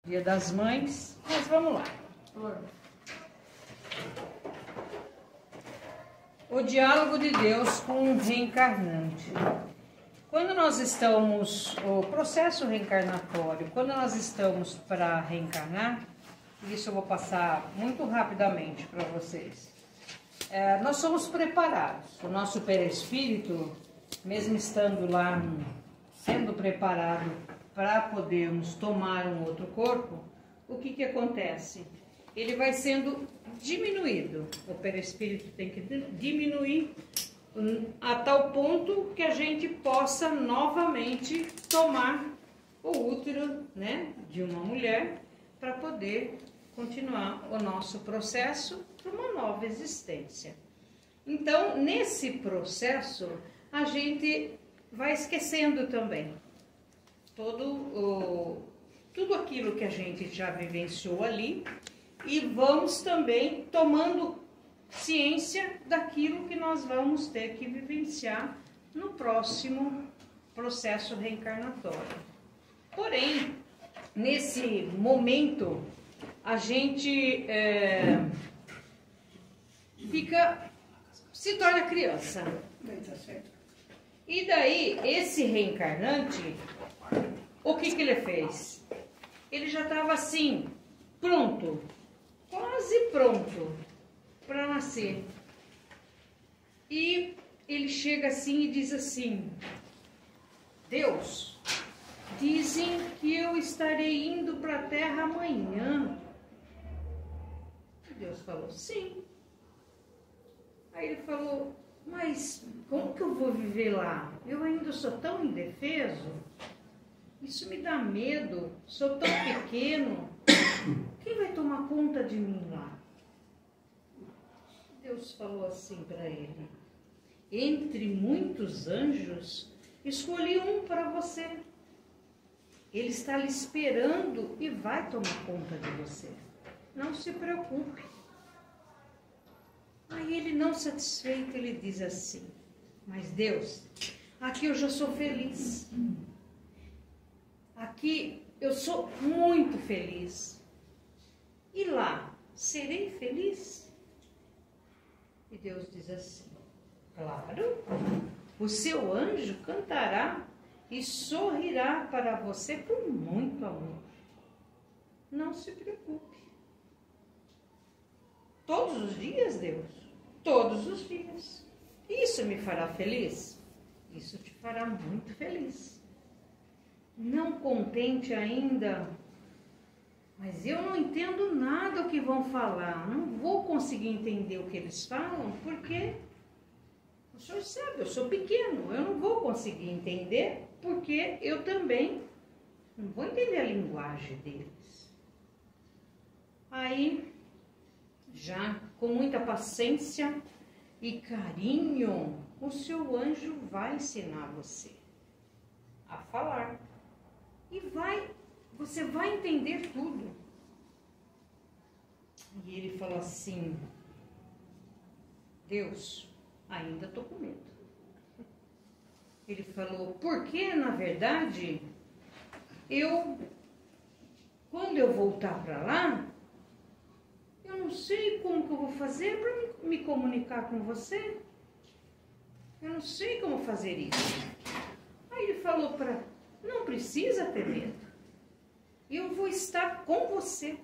Dia das Mães, mas vamos lá. O diálogo de Deus com um reencarnante. Quando nós estamos, o processo reencarnatório, quando nós estamos para reencarnar, isso eu vou passar muito rapidamente para vocês. Nós somos preparados, o nosso perispírito, mesmo estando lá, sendo preparado para podermos tomar um outro corpo, o que acontece? Ele vai sendo diminuído, o perispírito tem que diminuir a tal ponto que a gente possa novamente tomar o útero, né, de uma mulher para poder continuar o nosso processo para uma nova existência. Então, nesse processo, a gente vai esquecendo também tudo aquilo que a gente já vivenciou ali e vamos também tomando ciência daquilo que nós vamos ter que vivenciar no próximo processo reencarnatório. Porém, nesse momento, a gente se torna criança. E daí, esse reencarnante, o que ele fez? Ele já estava assim, pronto, quase pronto para nascer. E ele chega assim e diz assim: Deus, dizem que eu estarei indo para a Terra amanhã. E Deus falou, sim. Aí ele falou, mas como que eu vou viver lá? Eu ainda sou tão indefeso, isso me dá medo, sou tão pequeno, quem vai tomar conta de mim lá? Deus falou assim para ele, entre muitos anjos, escolhi um para você. Ele está lhe esperando e vai tomar conta de você. Não se preocupe. Aí ele, não satisfeito, ele diz assim, mas Deus, aqui eu já sou feliz. Aqui eu sou muito feliz. E lá, serei feliz? E Deus diz assim, claro, o seu anjo cantará e sorrirá para você com muito amor. Não se preocupe. Todos os dias, Deus, todos os dias. Isso me fará feliz? Isso te fará muito feliz. Não contente ainda, mas eu não entendo nada o que vão falar, não vou conseguir entender o que eles falam, porque o senhor sabe, eu sou pequeno, eu não vou conseguir entender, porque eu também não vou entender a linguagem deles. Aí, já com muita paciência e carinho, o seu anjo vai ensinar você a falar. E você vai entender tudo. E ele falou assim, Deus, ainda estou com medo. Ele falou, porque na verdade, quando eu voltar para lá, eu não sei como que eu vou fazer para me comunicar com você. Eu não sei como fazer isso. Aí ele falou não precisa ter medo. Eu vou estar com você.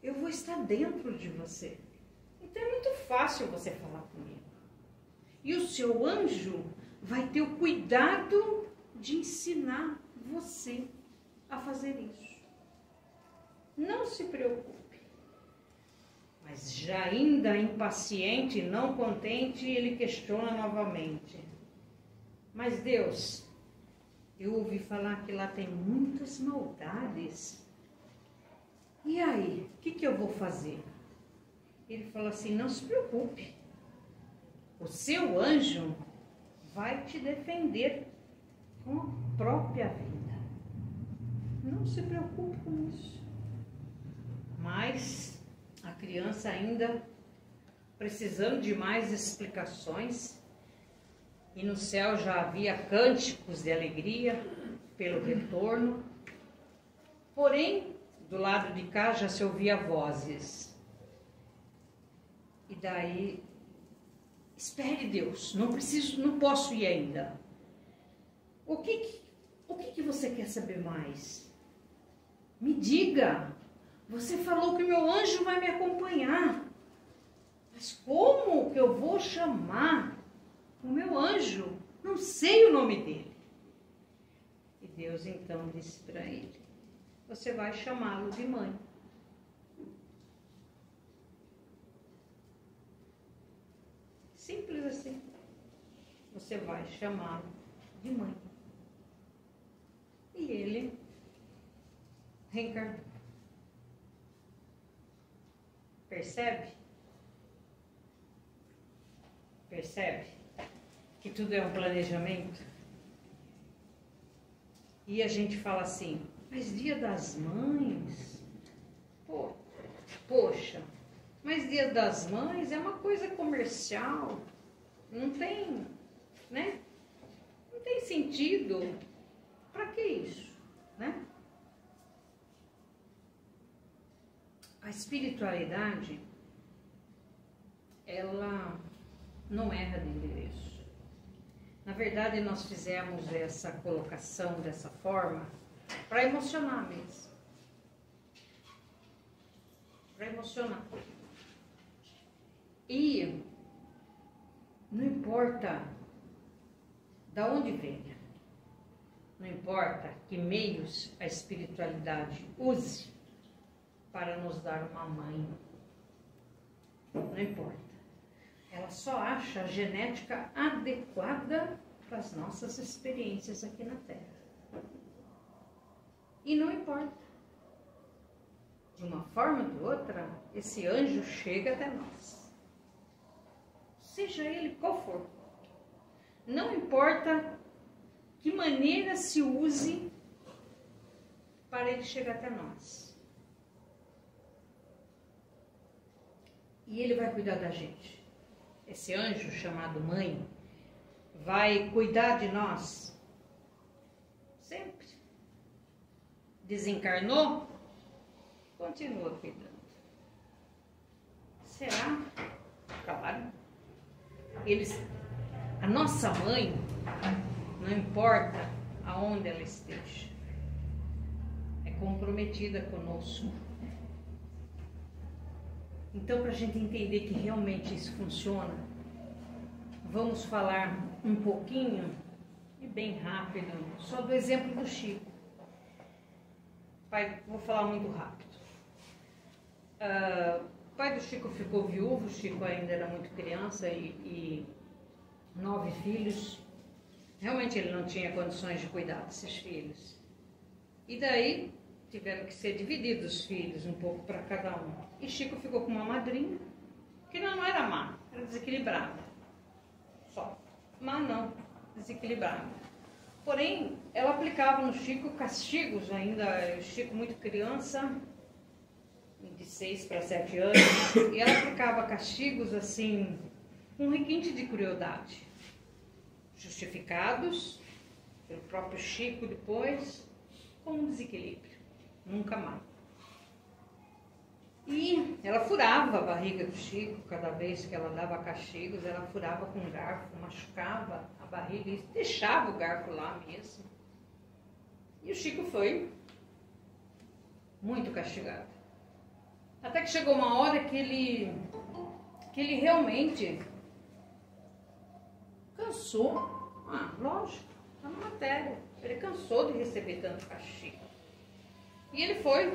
Eu vou estar dentro de você. Então é muito fácil você falar comigo. E o seu anjo vai ter o cuidado de ensinar você a fazer isso. Não se preocupe. Mas já ainda impaciente, não contente, ele questiona novamente. Mas Deus, eu ouvi falar que lá tem muitas maldades. E aí, o que eu vou fazer? Ele falou assim, não se preocupe. O seu anjo vai te defender com a própria vida. Não se preocupe com isso. Mas a criança ainda precisando de mais explicações, e no céu já havia cânticos de alegria pelo retorno. Porém, do lado de cá já se ouvia vozes. E daí, espere Deus, não posso ir ainda. O que você quer saber mais? Me diga. Você falou que meu anjo vai me acompanhar. Mas como que eu vou chamar o meu anjo? Não sei o nome dele. E Deus então disse para ele: você vai chamá-lo de mãe. Simples assim. Você vai chamá-lo de mãe. E ele reencarnou. Percebe? Percebe que tudo é um planejamento? E a gente fala assim, mas Dia das Mães? Poxa, mas Dia das Mães é uma coisa comercial. Não tem, né? Não tem sentido. Para que isso, né? A espiritualidade, ela não erra de endereço. Na verdade, nós fizemos essa colocação dessa forma para emocionar mesmo. Para emocionar. E não importa de onde venha, não importa que meios a espiritualidade use para nos dar uma mãe. Não importa. Ela só acha a genética adequada para as nossas experiências aqui na Terra. E não importa. De uma forma ou de outra, esse anjo chega até nós. Seja ele qual for. Não importa que maneira se use para ele chegar até nós. E ele vai cuidar da gente. Esse anjo chamado mãe vai cuidar de nós sempre. Desencarnou, continua cuidando. Será? Claro. A nossa mãe, não importa aonde ela esteja, é comprometida conosco. Então, para a gente entender que realmente isso funciona, vamos falar um pouquinho, e bem rápido, só do exemplo do Chico. Vou falar muito rápido. O pai do Chico ficou viúvo, o Chico ainda era muito criança e 9 filhos. Realmente ele não tinha condições de cuidar desses filhos. E daí tiveram que ser divididos os filhos, um pouco para cada um. E Chico ficou com uma madrinha, que não era má, era desequilibrada. Só. Má não, desequilibrada. Porém, ela aplicava no Chico castigos ainda, o Chico muito criança, de 6 para 7 anos, e ela aplicava castigos assim, com requinte de crueldade, justificados pelo próprio Chico depois, com um desequilíbrio. Nunca mais. E ela furava a barriga do Chico, cada vez que ela dava castigos, ela furava com um garfo, machucava a barriga e deixava o garfo lá mesmo. E o Chico foi muito castigado. Até que chegou uma hora que ele realmente cansou. Lógico, tá na matéria. Ele cansou de receber tanto castigo. E ele foi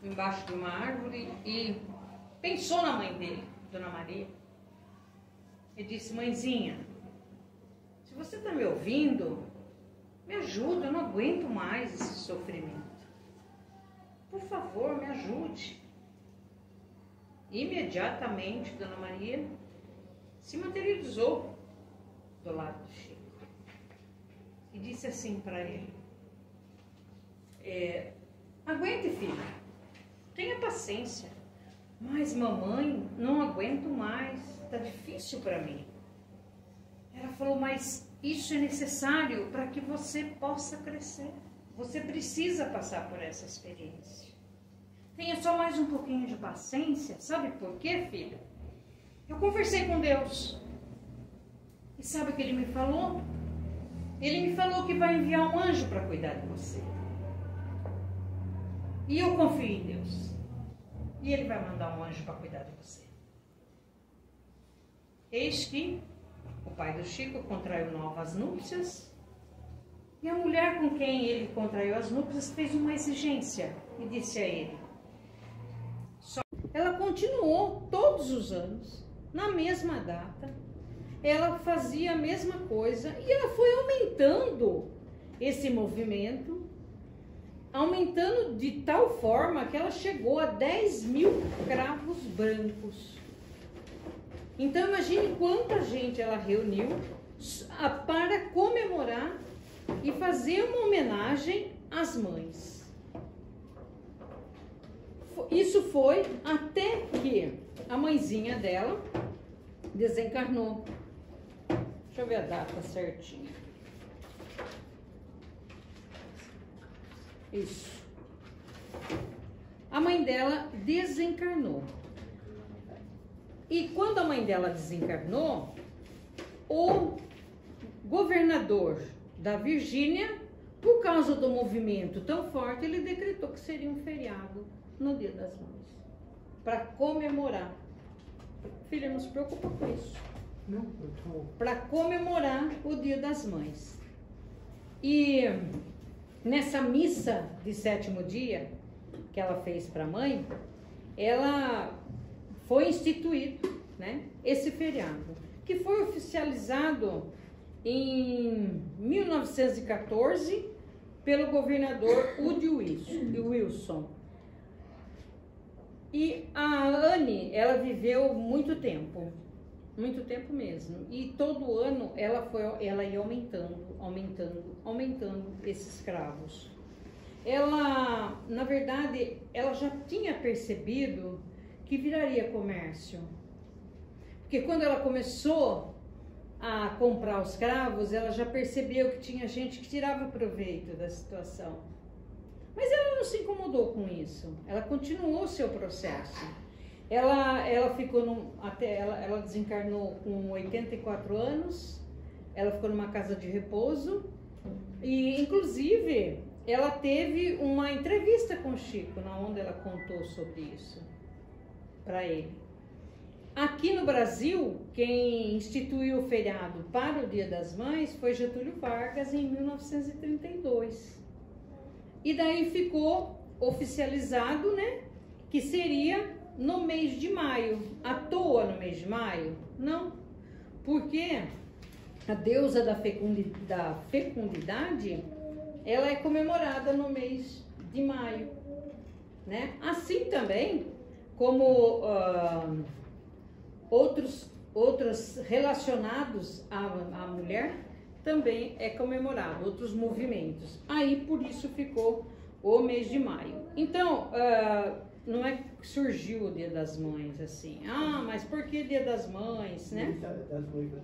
embaixo de uma árvore e pensou na mãe dele, Dona Maria, e disse: mãezinha, se você está me ouvindo, me ajuda, eu não aguento mais esse sofrimento. Por favor, me ajude. Imediatamente, Dona Maria se materializou do lado do Chico e disse assim para ele: aguente, filho, tenha paciência, mas mamãe, não aguento mais, está difícil para mim. Ela falou: mas isso é necessário para que você possa crescer, você precisa passar por essa experiência. Tenha só mais um pouquinho de paciência. Sabe por quê, filha? Eu conversei com Deus. E sabe o que Ele me falou? Ele me falou que vai enviar um anjo para cuidar de você. E eu confio em Deus. E Ele vai mandar um anjo para cuidar de você. Eis que o pai do Chico contraiu novas núpcias. E a mulher com quem ele contraiu as núpcias fez uma exigência e disse a ele. Ela continuou todos os anos, na mesma data. Ela fazia a mesma coisa e ela foi aumentando esse movimento, aumentando de tal forma que ela chegou a 10.000 cravos brancos. Então imagine quanta gente ela reuniu para comemorar e fazer uma homenagem às mães. Isso foi até que a mãezinha dela desencarnou. Deixa eu ver a data certinha. Isso. A mãe dela desencarnou. E quando a mãe dela desencarnou, o governador da Virgínia, por causa do movimento tão forte, ele decretou que seria um feriado no Dia das Mães, para comemorar. Filha, não se preocupa com isso. Não, para comemorar o Dia das Mães. E nessa missa de 7º dia que ela fez para a mãe, ela foi instituído, né, esse feriado, que foi oficializado em 1914 pelo governador Woodrow Wilson. E a Anne, ela viveu muito tempo mesmo. E todo ano ela ia aumentando esses cravos. Ela, na verdade, ela já tinha percebido que viraria comércio. Porque quando ela começou a comprar os cravos, ela já percebeu que tinha gente que tirava proveito da situação. Mas ela não se incomodou com isso. Ela continuou o seu processo. Ela ficou ela desencarnou com 84 anos. Ela ficou numa casa de repouso e, inclusive, ela teve uma entrevista com o Chico, na onde ela contou sobre isso para ele. Aqui no Brasil, quem instituiu o feriado para o Dia das Mães foi Getúlio Vargas em 1932. E daí ficou oficializado, né, que seria no mês de maio. À toa no mês de maio? Não, porque a deusa da fecundidade, ela é comemorada no mês de maio, né? Assim também como outros relacionados à mulher também é comemorado, outros movimentos. Aí por isso ficou o mês de maio. Então, não é que surgiu o Dia das Mães assim. Ah, mas por que Dia das Mães, né? Mês das noivas,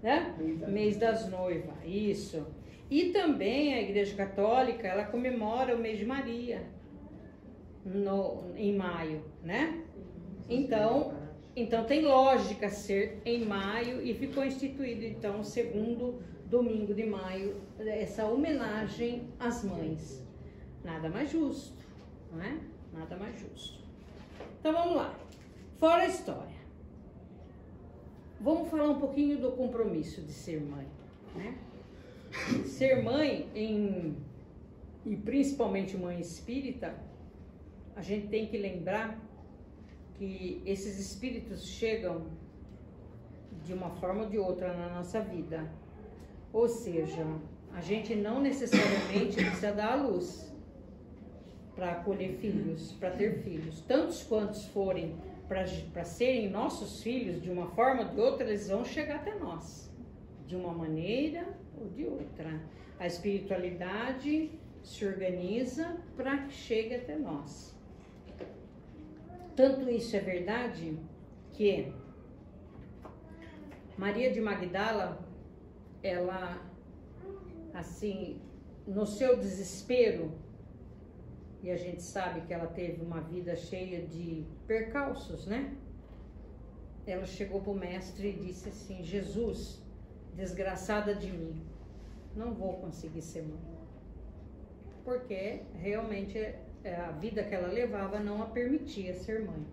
né? Mês das noivas, isso. E também a Igreja Católica, ela comemora o mês de Maria em maio, né? Então tem lógica ser em maio e ficou instituído então o 2º domingo de maio, essa homenagem às mães. Nada mais justo, não é? Nada mais justo. Então vamos lá. Fora a história. Vamos falar um pouquinho do compromisso de ser mãe, né? Ser mãe, e principalmente mãe espírita, a gente tem que lembrar que esses espíritos chegam de uma forma ou de outra na nossa vida. Ou seja, a gente não necessariamente precisa dar à luz para acolher filhos, para ter filhos. Tantos quantos forem para serem nossos filhos, de uma forma ou de outra, eles vão chegar até nós, de uma maneira ou de outra. A espiritualidade se organiza para que chegue até nós. Tanto isso é verdade que Maria de Magdala, ela, assim, no seu desespero, e a gente sabe que ela teve uma vida cheia de percalços, né? Ela chegou para o mestre e disse assim: Jesus, desgraçada de mim, não vou conseguir ser mãe. Porque realmente a vida que ela levava não a permitia ser mãe.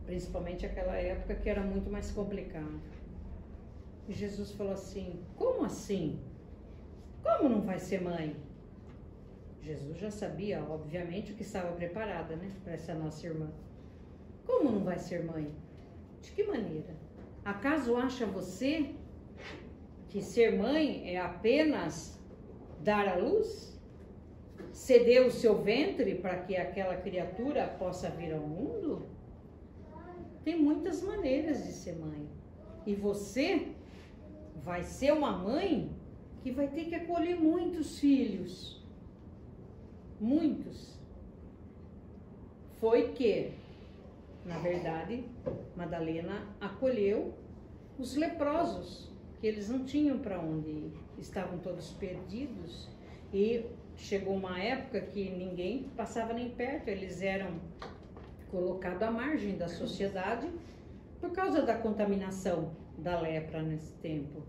Principalmente aquela época que era muito mais complicado. E Jesus falou assim: como assim? Como não vai ser mãe? Jesus já sabia, obviamente, o que estava preparada, né, para essa nossa irmã. Como não vai ser mãe? De que maneira? Acaso acha você que ser mãe é apenas dar à luz? Ceder o seu ventre para que aquela criatura possa vir ao mundo? Tem muitas maneiras de ser mãe. E você vai ser uma mãe que vai ter que acolher muitos filhos. Muitos. Foi que, na verdade, Madalena acolheu os leprosos, que eles não tinham para onde ir, estavam todos perdidos, e chegou uma época que ninguém passava nem perto, eles eram colocados à margem da sociedade por causa da contaminação da lepra nesse tempo.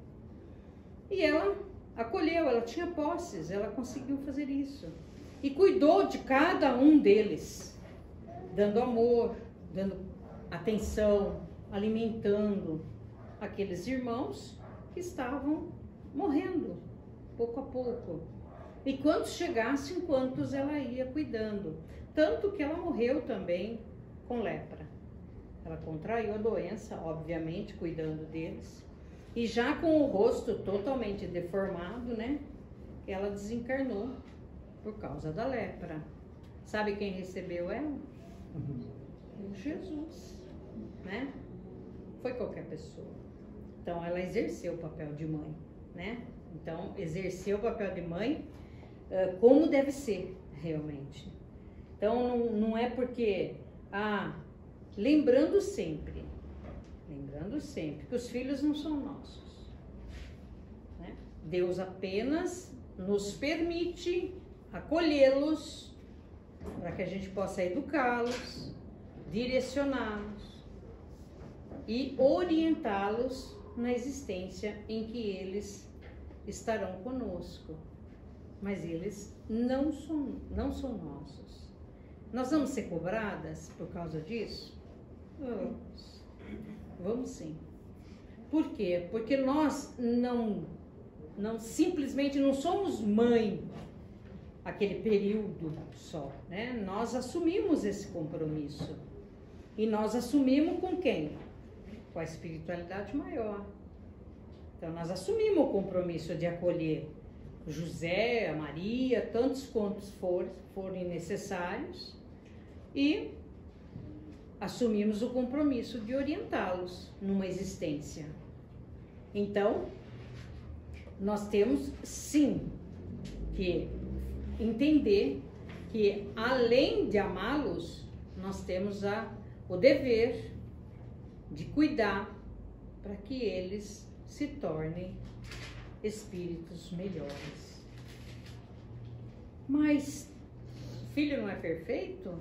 E ela acolheu, ela tinha posses, ela conseguiu fazer isso. E cuidou de cada um deles, dando amor, dando atenção, alimentando aqueles irmãos que estavam morrendo, pouco a pouco. E quantos chegassem, quantos ela ia cuidando. Tanto que ela morreu também com lepra. Ela contraiu a doença, obviamente, cuidando deles. E já com o rosto totalmente deformado, né? Ela desencarnou por causa da lepra. Sabe quem recebeu ela? Jesus, né? Foi qualquer pessoa. Então, ela exerceu o papel de mãe, né? Então, exerceu o papel de mãe como deve ser, realmente. Então, não é porque... lembrando sempre que os filhos não são nossos, né? Deus apenas nos permite acolhê-los para que a gente possa educá-los, direcioná-los e orientá-los na existência em que eles estarão conosco. Mas eles não são nossos. Nós vamos ser cobradas por causa disso? Vamos sim. Por quê? Porque nós simplesmente não somos mãe aquele período só, né? Nós assumimos esse compromisso. E nós assumimos com quem? Com a espiritualidade maior. Então nós assumimos o compromisso de acolher José, a Maria, tantos quantos forem necessários, e assumimos o compromisso de orientá-los numa existência. Então, nós temos sim que entender que, além de amá-los, nós temos o dever de cuidar para que eles se tornem espíritos melhores. Mas filho não é perfeito?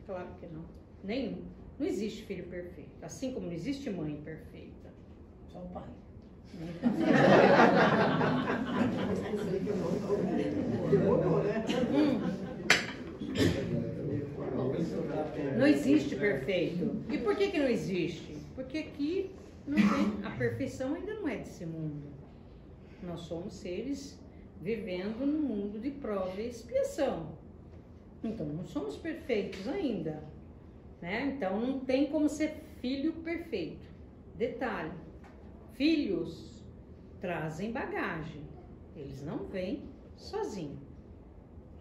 Claro que não. Nenhum. Não existe filho perfeito. Assim como não existe mãe perfeita. Só o pai. Não existe perfeito. E por que não existe? Porque aqui não tem, a perfeição ainda não é desse mundo. Nós somos seres vivendo num mundo de prova e expiação. Então não somos perfeitos ainda, né? Então não tem como ser filho perfeito. Detalhe: filhos trazem bagagem. Eles não vêm sozinhos.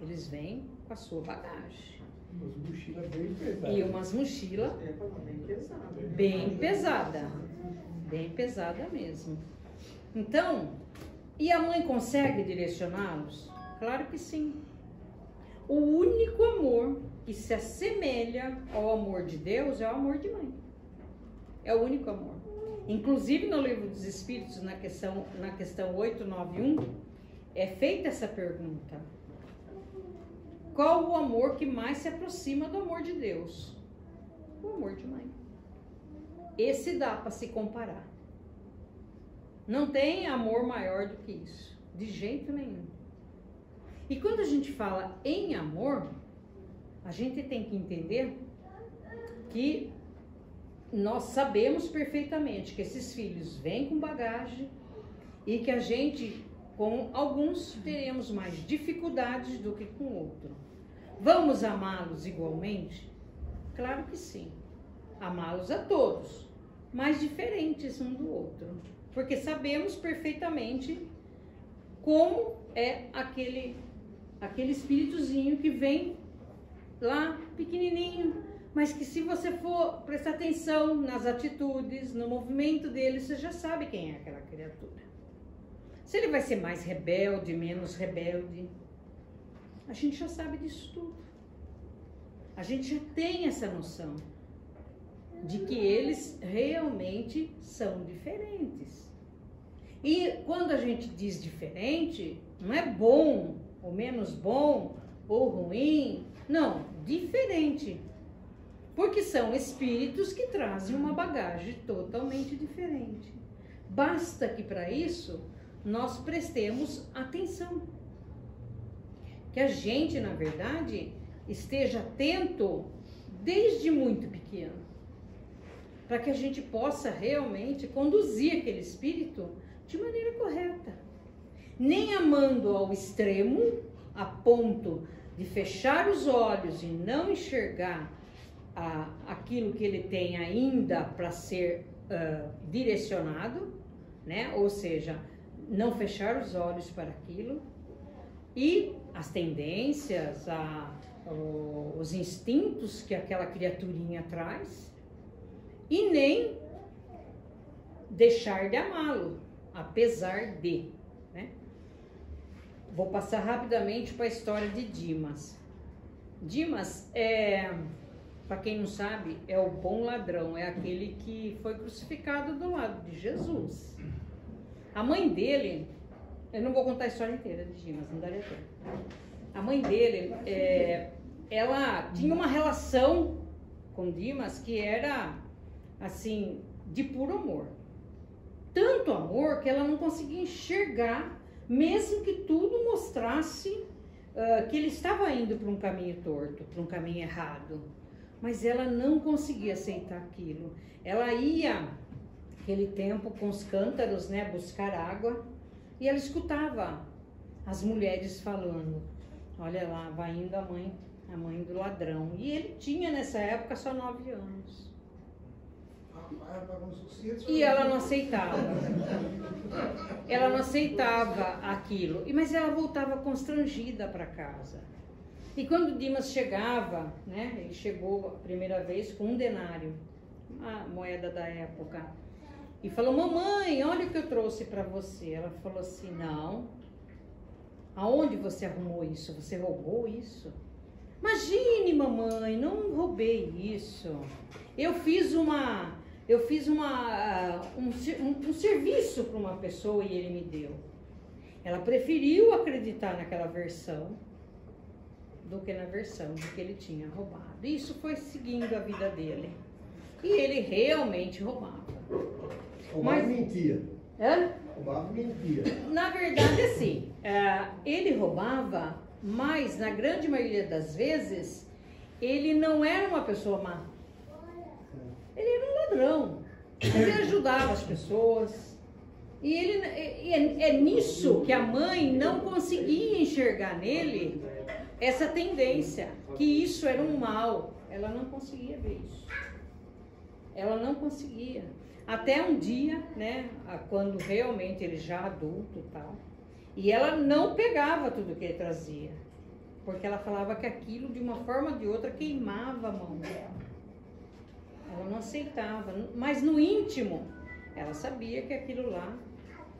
Eles vêm com a sua bagagem. Umas mochilas bem pesadas. E umas mochilas bem pesada. Bem pesada mesmo. Então, e a mãe consegue direcioná-los? Claro que sim. O único amor que se assemelha ao amor de Deus é o amor de mãe. É o único amor. Inclusive no Livro dos Espíritos, na questão 891, é feita essa pergunta. qual o amor que mais se aproxima do amor de Deus? O amor de mãe. Esse dá para se comparar. Não tem amor maior do que isso, de jeito nenhum. E quando a gente fala em amor, a gente tem que entender que nós sabemos perfeitamente que esses filhos vêm com bagagem e que a gente, com alguns, teremos mais dificuldades do que com outro. Vamos amá-los igualmente? Claro que sim. Amá-los a todos, mas diferentes um do outro. Porque sabemos perfeitamente como é aquele espíritozinho que vem lá, pequenininho, mas que se você for prestar atenção nas atitudes, no movimento dele, você já sabe quem é aquela criatura. Se ele vai ser mais rebelde, menos rebelde, a gente já sabe disso tudo. A gente já tem essa noção de que eles realmente são diferentes. E quando a gente diz diferente, não é bom, ou menos bom, ou ruim, não, diferente. Porque são espíritos que trazem uma bagagem totalmente diferente. Basta que para isso nós prestemos atenção. Que a gente, na verdade, esteja atento desde muito pequeno. Para que a gente possa realmente conduzir aquele espírito de maneira correta. Nem amando ao extremo, a ponto de fechar os olhos e não enxergar aquilo que ele tem ainda para ser direcionado, né? Ou seja, não fechar os olhos para aquilo, e as tendências, os instintos que aquela criaturinha traz, e nem deixar de amá-lo, apesar de, né? Vou passar rapidamente para a história de Dimas. Dimas para quem não sabe, é o bom ladrão, é aquele que foi crucificado do lado de Jesus. A mãe dele, eu não vou contar a história inteira de Dimas, não daria tempo. A mãe dele, ela tinha uma relação com Dimas que era, assim, de puro amor. Tanto amor que ela não conseguia enxergar, mesmo que tudo mostrasse que ele estava indo para um caminho torto, para um caminho errado. Mas ela não conseguia aceitar aquilo. Ela ia, naquele tempo, com os cântaros, né, buscar água, e ela escutava as mulheres falando, olha lá, vai indo a mãe do ladrão. E ele tinha, nessa época, só 9 anos. E ela não aceitava. Ela não aceitava aquilo. Mas ela voltava constrangida para casa. E quando Dimas chegava, né, ele chegou a primeira vez com 1 denário, a moeda da época, e falou, mamãe, olha o que eu trouxe para você. Ela falou assim, não, aonde você arrumou isso? Você roubou isso? Imagine, mamãe, não roubei isso. Eu fiz um serviço para uma pessoa e ele me deu. Ela preferiu acreditar naquela versão do que na versão de que ele tinha roubado. Isso foi seguindo a vida dele. E ele realmente roubava. Roubava e mentia. Hã? Roubava e mentia. Na verdade, assim, ele roubava, mas na grande maioria das vezes, ele não era uma pessoa má. Ele era um ladrão. Mas ele ajudava as pessoas. E é nisso que a mãe não conseguia enxergar nele essa tendência, que isso era um mal. Ela não conseguia ver isso. Ela não conseguia. Até um dia, né, quando realmente ele já adulto e tal, e ela não pegava tudo que ele trazia, porque ela falava que aquilo, de uma forma ou de outra, queimava a mão dela. Ela não aceitava, mas no íntimo, ela sabia que aquilo lá,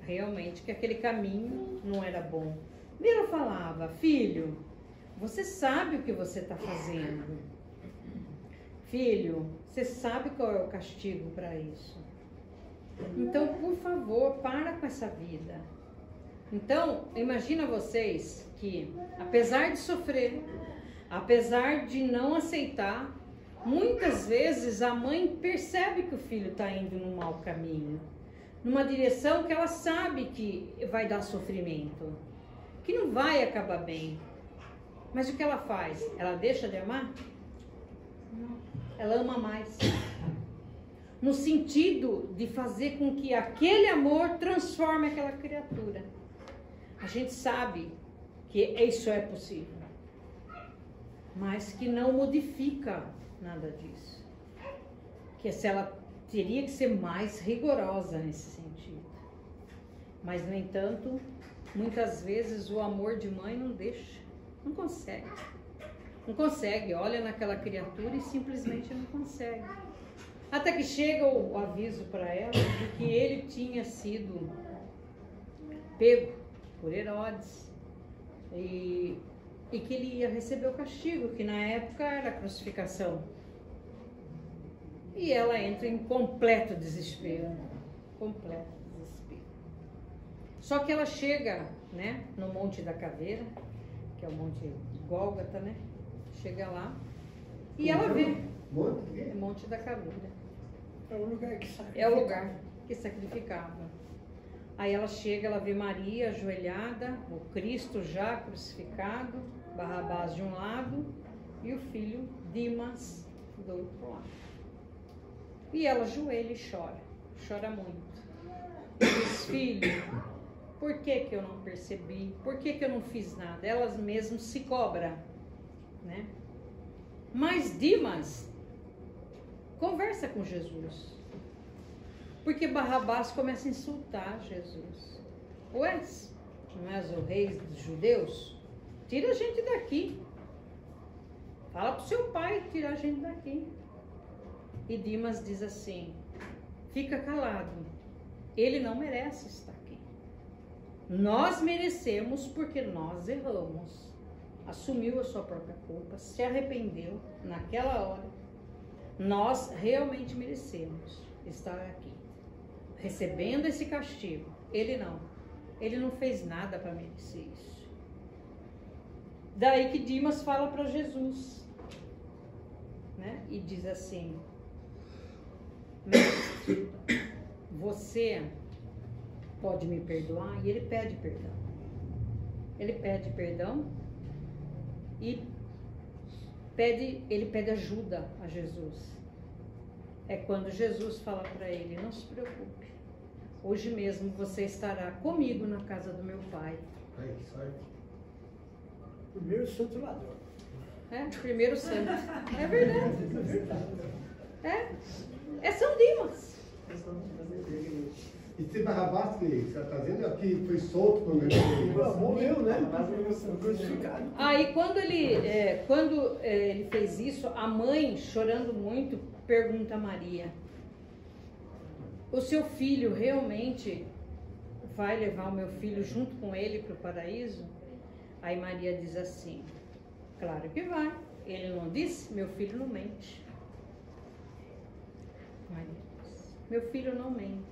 realmente, que aquele caminho não era bom. E ela falava, filho, você sabe o que você está fazendo. Filho, você sabe qual é o castigo para isso. Então, por favor, para com essa vida. Então, imagina vocês que, apesar de sofrer, apesar de não aceitar, muitas vezes a mãe percebe que o filho está indo num mau caminho, numa direção que ela sabe que vai dar sofrimento, que não vai acabar bem. Mas o que ela faz? Ela deixa de amar? Não. Ela ama mais. No sentido de fazer com que aquele amor transforme aquela criatura. A gente sabe que isso é possível, mas que não modifica nada disso. Que se ela teria que ser mais rigorosa nesse sentido. Mas, no entanto, muitas vezes o amor de mãe não deixa, não consegue. Não consegue, olha naquela criatura e simplesmente não consegue. Até que chega o aviso para ela de que ele tinha sido pego por Herodes e que ele ia receber o castigo, que na época era a crucificação. E ela entra em completo desespero. Completo desespero. Só que ela chega, né, no Monte da Caveira, que é o Monte Gólgota, né? Chega lá e ela vê. Monte da Caveira. É o lugar que sacrificava. É o lugar que sacrificava. Aí ela chega, ela vê Maria ajoelhada, o Cristo já crucificado, Barrabás de um lado e o filho Dimas do outro lado. E ela ajoelha e chora muito. E diz: filho, por que eu não percebi? Por que eu não fiz nada? Elas mesmas se cobram, né? Mas Dimas conversa com Jesus. Porque Barrabás começa a insultar Jesus. Ué, não és o rei dos judeus? Tira a gente daqui. Fala pro seu pai tirar a gente daqui. E Dimas diz assim: fica calado. Ele não merece estar aqui. Nós merecemos porque nós erramos. Assumiu a sua própria culpa, se arrependeu naquela hora. Nós realmente merecemos estar aqui, recebendo esse castigo. Ele não fez nada para merecer isso. Daí que Dimas fala para Jesus, né? E diz assim: mestre, você pode me perdoar? E ele pede perdão. Ele pede perdão e ele pede ajuda a Jesus. É quando Jesus fala para ele: não se preocupe, hoje mesmo você estará comigo na casa do meu pai. Ai, que sorte. Primeiro santo ladrão. É, primeiro santo. É verdade. É São Dimas. E esse Barrabás que você está trazendo aqui foi solto quando ele Morreu, né? Crucificado. Aí quando ele fez isso, a mãe, chorando muito, pergunta a Maria: o seu filho realmente vai levar o meu filho junto com ele para o paraíso? Aí Maria diz assim: claro que vai. Ele não disse? Meu filho não mente. Maria diz: meu filho não mente.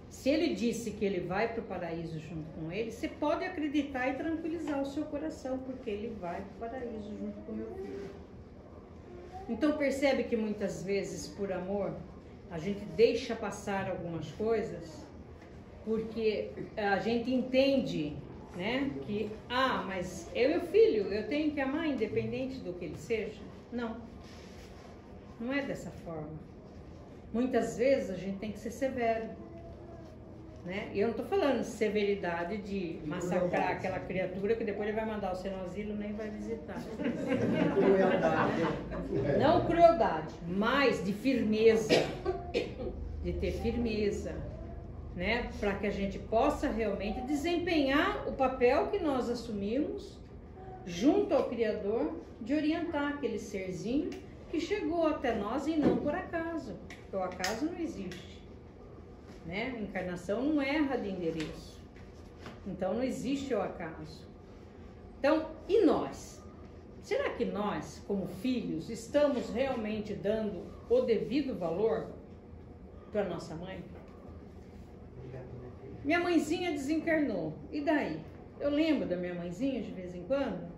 Se ele disse que ele vai para o paraíso junto com ele, você pode acreditar e tranquilizar o seu coração, porque ele vai para o paraíso junto com o meu filho. Então percebe que muitas vezes, por amor, a gente deixa passar algumas coisas, porque a gente entende, né, que, mas é meu filho, eu tenho que amar independente do que ele seja. Não é dessa forma. Muitas vezes a gente tem que ser severo. Né? E eu não estou falando severidade de massacrar aquela criatura que depois ele vai mandar você no asilo, nem vai visitar. Não crueldade, mas de firmeza, de ter firmeza, né? Para que a gente possa realmente desempenhar o papel que nós assumimos junto ao Criador, de orientar aquele serzinho que chegou até nós e não por acaso, porque o acaso não existe. Né? A encarnação não erra de endereço. Então não existe o acaso. Então, e nós? Será que nós, como filhos, estamos realmente dando o devido valor para nossa mãe? Minha mãezinha desencarnou. E daí? Eu lembro da minha mãezinha de vez em quando?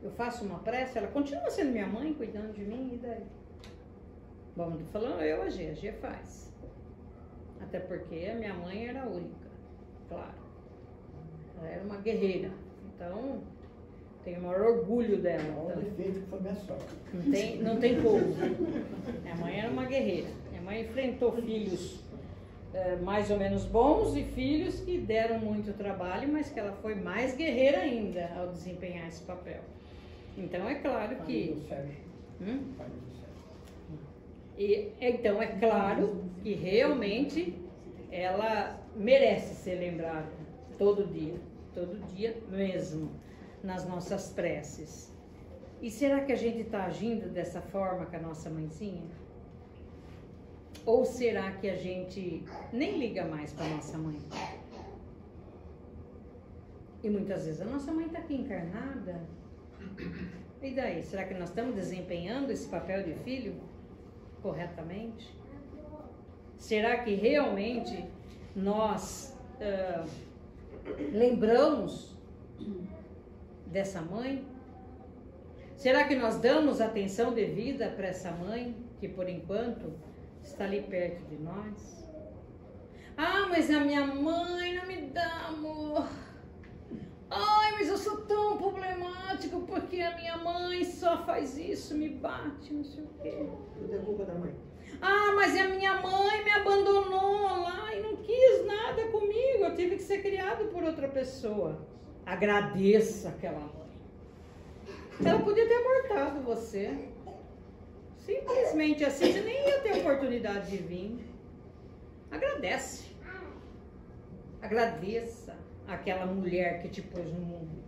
Eu faço uma prece, ela continua sendo minha mãe, cuidando de mim, e daí? Bom, tô falando eu, a G faz. Até porque a minha mãe era única, claro. Ela era uma guerreira, então tenho o maior orgulho dela. Olha o defeito que foi minha sogra. Não tem como. Minha mãe era uma guerreira. Minha mãe enfrentou filhos mais ou menos bons e filhos que deram muito trabalho, mas que ela foi mais guerreira ainda ao desempenhar esse papel. Então é claro que... Então é claro que realmente ela merece ser lembrada todo dia mesmo, nas nossas preces. E será que a gente está agindo dessa forma com a nossa mãezinha? Ou será que a gente nem liga mais para a nossa mãe? E muitas vezes a nossa mãe está aqui encarnada. E daí? Será que nós estamos desempenhando esse papel de filho corretamente? Será que realmente nós lembramos dessa mãe? Será que nós damos atenção devida para essa mãe que por enquanto está ali perto de nós? Ah, mas a minha mãe não me dá amor. Ai, mas eu sou tão problemático porque a minha mãe só faz isso, me bate, não sei o quê. Tudo é culpa da mãe. Ah, mas a minha mãe me abandonou lá e não quis nada comigo. Eu tive que ser criado por outra pessoa. Agradeça aquela mãe. Ela podia ter abortado você. Simplesmente assim, você nem ia ter oportunidade de vir. Agradece. Agradeça aquela mulher que te pôs no mundo.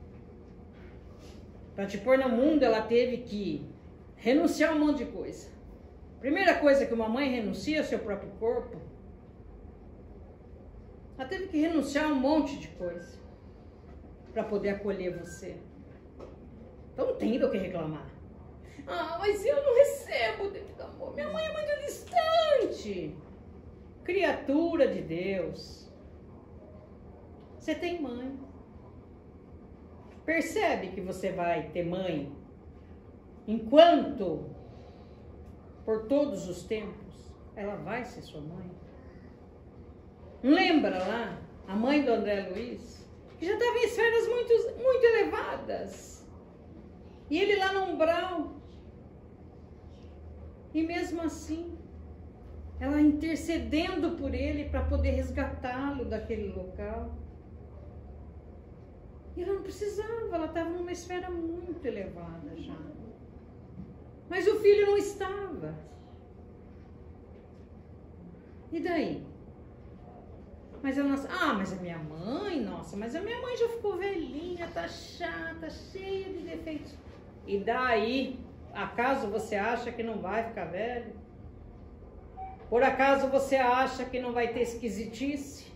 Para te pôr no mundo, ela teve que renunciar a um monte de coisa. Primeira coisa que uma mãe renuncia ao seu próprio corpo. Ela teve que renunciar a um monte de coisa para poder acolher você. Então não tem do que reclamar. Ah, mas eu não recebo devido amor. Minha mãe é muito distante. Criatura de Deus. Você tem mãe. Percebe que você vai ter mãe enquanto, por todos os tempos, ela vai ser sua mãe. Lembra lá a mãe do André Luiz, que já estava em esferas muito elevadas. E ele lá no umbral. E mesmo assim, ela intercedendo por ele para poder resgatá-lo daquele local. E ela não precisava, ela estava numa esfera muito elevada já. Mas o filho não estava. E daí? Mas ela, mas a minha mãe, nossa, mas a minha mãe já ficou velhinha, tá chata, cheia de defeitos. E daí, acaso você acha que não vai ficar velho? Por acaso você acha que não vai ter esquisitice?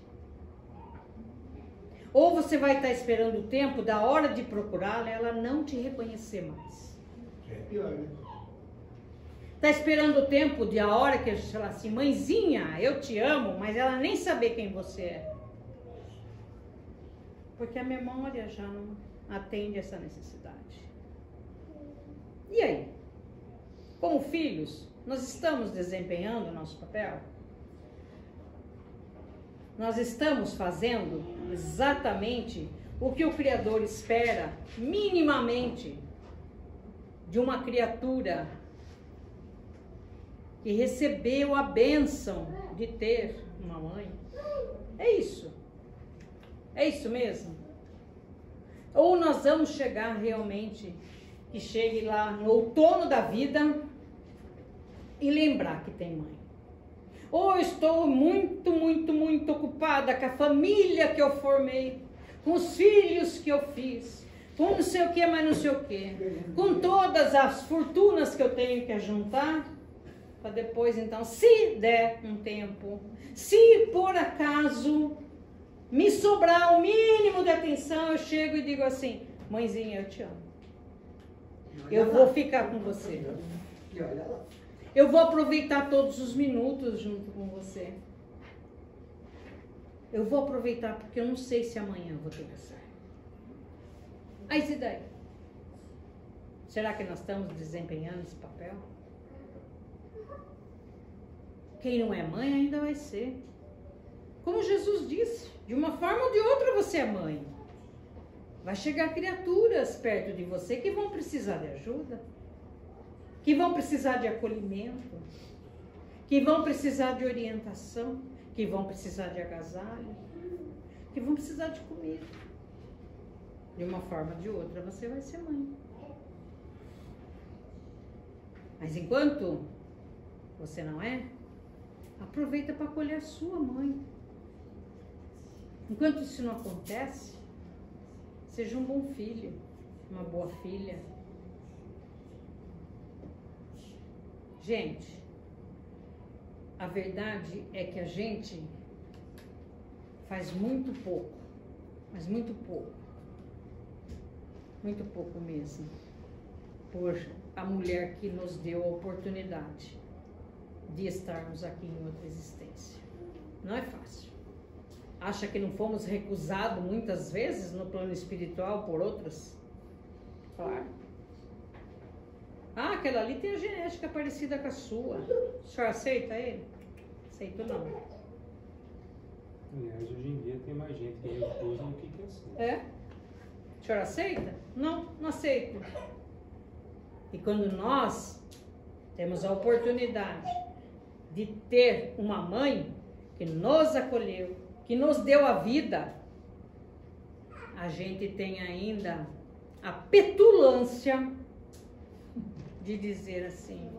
Ou você vai estar esperando o tempo da hora de procurá-la, ela não te reconhecer mais. É pior, né? Está esperando o tempo de a hora que eu falar assim, mãezinha, eu te amo, mas ela nem saber quem você é. Porque a memória já não atende essa necessidade. E aí? Como filhos, nós estamos desempenhando o nosso papel? Nós estamos fazendo exatamente o que o Criador espera, minimamente, de uma criatura que recebeu a bênção de ter uma mãe? É isso. É isso mesmo? Ou nós vamos chegar realmente, que chegue lá no outono da vida e lembrar que tem mãe? Ou eu estou muito ocupada com a família que eu formei, com os filhos que eu fiz, com não sei o que, mas não sei o que, com todas as fortunas que eu tenho que juntar, para depois então, se der um tempo, se por acaso me sobrar o mínimo de atenção, eu chego e digo assim, mãezinha, eu te amo. Eu vou ficar com você. E olha lá. Eu vou aproveitar todos os minutos junto com você. Eu vou aproveitar porque eu não sei se amanhã eu vou ter você. Aí e daí? Será que nós estamos desempenhando esse papel? Quem não é mãe ainda vai ser. Como Jesus disse, de uma forma ou de outra você é mãe. Vai chegar criaturas perto de você que vão precisar de ajuda, que vão precisar de acolhimento, que vão precisar de orientação, que vão precisar de agasalho, que vão precisar de comida. De uma forma ou de outra você vai ser mãe. Mas enquanto você não é, aproveita para acolher a sua mãe. Enquanto isso não acontece, seja um bom filho, uma boa filha. Gente, a verdade é que a gente faz muito pouco, mas muito pouco mesmo, por a mulher que nos deu a oportunidade de estarmos aqui em outra existência. Não é fácil. Acha que não fomos recusados muitas vezes no plano espiritual por outras? Claro. Ah, aquela ali tem a genética parecida com a sua. O senhor aceita ele? Aceito não. Aliás, hoje em dia tem mais gente que recusa do que aceita. É? O senhor aceita? Não, não aceito. E quando nós temos a oportunidade de ter uma mãe que nos acolheu, que nos deu a vida, a gente tem ainda a petulância de dizer assim: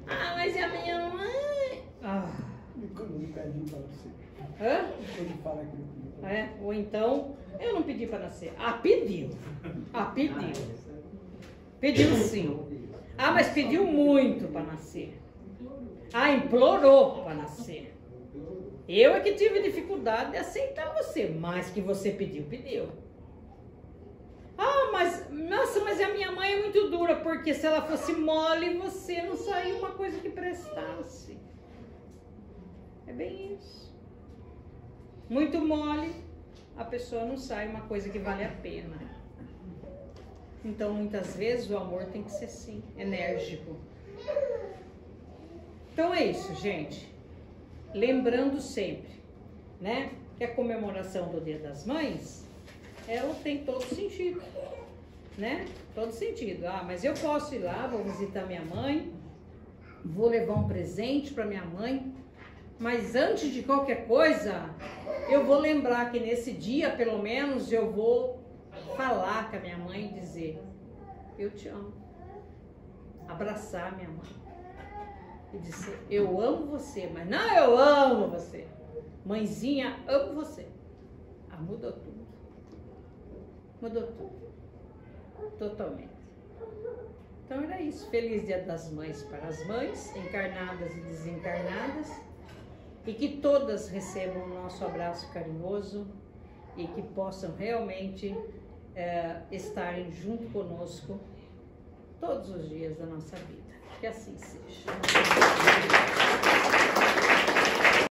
ah, mas é a minha mãe. Ah. E quando ele pede para você? Hã? Quando ele fala que ele pediu para você? É? Ou então, eu não pedi para nascer. Ah, pediu. Ah, pediu. Pediu sim. Ah, mas pediu muito para nascer. Ah, implorou para nascer. Eu é que tive dificuldade de aceitar você, mas que você pediu, pediu. Ah, mas, nossa, mas a minha mãe é muito dura, porque se ela fosse mole, você não saiu uma coisa que prestasse. É bem isso. Muito mole, a pessoa não sai uma coisa que vale a pena. Então, muitas vezes, o amor tem que ser, sim, enérgico. Então, é isso, gente. Lembrando sempre, né, que a comemoração do Dia das Mães, ela tem todo sentido, né? Todo sentido. Ah, mas eu posso ir lá, vou visitar minha mãe, vou levar um presente para minha mãe, mas antes de qualquer coisa, eu vou lembrar que nesse dia, pelo menos, eu vou falar com a minha mãe e dizer: eu te amo. Abraçar minha mãe. E dizer: eu amo você, mas não eu amo você. Mãezinha, amo você. Ah, mudou tudo. Mudou tudo. Totalmente. Então era isso. Feliz Dia das Mães para as mães, encarnadas e desencarnadas. E que todas recebam o nosso abraço carinhoso e que possam realmente estarem junto conosco todos os dias da nossa vida. Que assim seja.